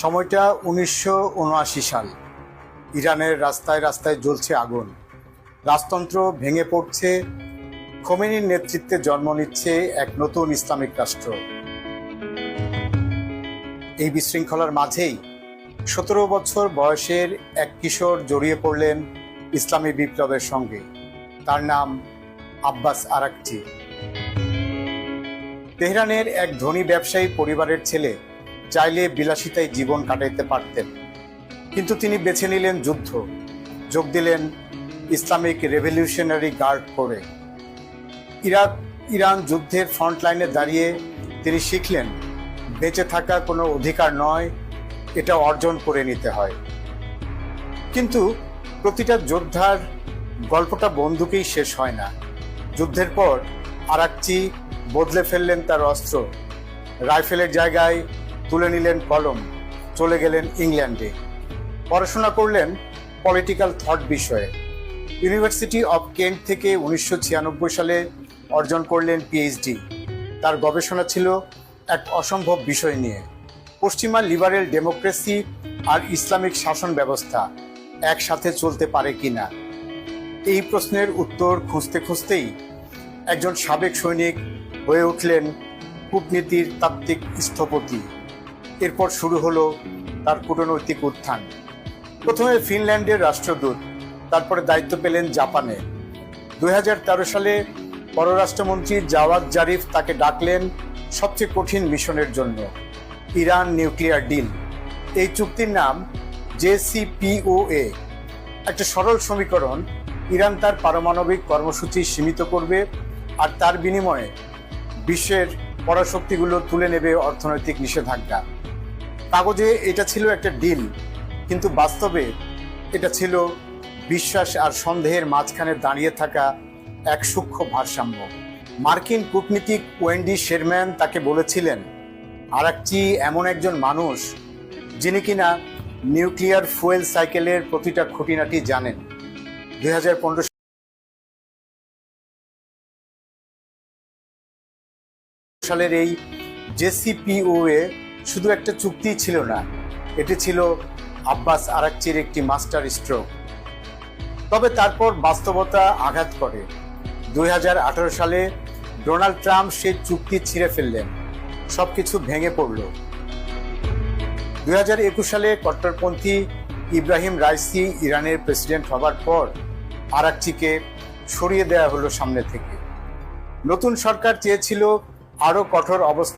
সময়টা 1979 সাল। ইরানের রাস্তায় রাস্তায় জ্বলছে আগুন, রাজতন্ত্র ভেঙে পড়ছে, খোমেনির নেতৃত্বে জন্ম নিচ্ছে এক নতুন ইসলামিক রাষ্ট্র। এই বিশৃঙ্খলার মাঝেই 17 বছর বয়সের এক কিশোর জড়িয়ে পড়লেন ইসলামী বিপ্লবের সঙ্গে। তার নাম আব্বাস আরাকচি। তেহরানের এক ধনী ব্যবসায়ী পরিবারের ছেলে, চাইলে বিলাসিতায় জীবন কাটাইতে পারতেন, কিন্তু তিনি বেছে নিলেন যুদ্ধ, যোগ দিলেন ইসলামিক রেভলিউশনারি গার্ড করে। ইরান যুদ্ধের ফ্রন্ট লাইনে দাঁড়িয়ে তিনি শিখলেন, বেঁচে থাকা কোনো অধিকার নয়, এটা অর্জন করে নিতে হয়। কিন্তু প্রতিটা যোদ্ধার গল্পটা বন্দুকেই শেষ হয় না। যুদ্ধের পর আরাকচি বদলে ফেললেন তার অস্ত্র, রাইফেলের জায়গায় তুলে নিলেন কলম, চলে গেলেন ইংল্যান্ডে। পড়াশোনা করলেন পলিটিক্যাল থট বিষয়ে। ইউনিভার্সিটি অব কেন্ট থেকে 1996 সালে অর্জন করলেন পিএইচডি। তার গবেষণা ছিল এক অসম্ভব বিষয় নিয়ে, পশ্চিমা লিবারেল ডেমোক্রেসি আর ইসলামিক শাসন ব্যবস্থা একসাথে চলতে পারে কিনা। এই প্রশ্নের উত্তর খুঁজতে খুঁজতেই একজন সাবেক সৈনিক হয়ে উঠলেন কূটনীতির তাত্ত্বিক স্থপতি। এরপর শুরু হলো তার কূটনৈতিক উত্থান। প্রথমে ফিনল্যান্ডের রাষ্ট্রদূত, তারপরে দায়িত্ব পেলেন জাপানে। 2013 সালে পররাষ্ট্রমন্ত্রী জাওয়াদ জারিফ তাকে ডাকলেন সবচেয়ে কঠিন মিশনের জন্য, ইরান নিউক্লিয়ার ডিল। এই চুক্তির নাম JCPOA। একটা সরল সমীকরণ, ইরান তার পারমাণবিক কর্মসূচি সীমিত করবে আর তার বিনিময়ে বিশ্বের পরাশক্তিগুলো তুলে নেবে অর্থনৈতিক নিষেধাজ্ঞা। কাগজে এটা ছিল একটা ডিল, কিন্তু বাস্তবে এটা ছিল বিশ্বাস আর সন্দেহের মাঝখানে দাঁড়িয়ে থাকা এক সূক্ষ্ম ভারসাম্য। মার্কিন কূটনীতিক ওয়েন্ডি শেরম্যান তাকে বলেছিলেন, আরাকচি এমন একজন মানুষ যিনি কিনা নিউক্লিয়ার ফুয়েল সাইকেলের প্রতিটা খুঁটিনাটি জানেন। 2015 সালের এই JCPOA শুধু একটা চুক্তি ছিল না, এটি ছিল আব্বাস আরাকচির একটি মাস্টার স্ট্রোক। তবে তারপর বাস্তবতা আঘাত করে। 2018 সালে ডোনাল্ড ট্রাম্প সেই চুক্তি ছিঁড়ে ফেললেন, সবকিছু ভেঙে পড়ল। 2021 সালে কট্টরপন্থী ইব্রাহিম রাইসি ইরানের প্রেসিডেন্ট হবার পর আরাকচিকে সরিয়ে দেওয়া হলো সামনে থেকে। নতুন সরকার চেয়েছিল আরো কঠোর অবস্থা।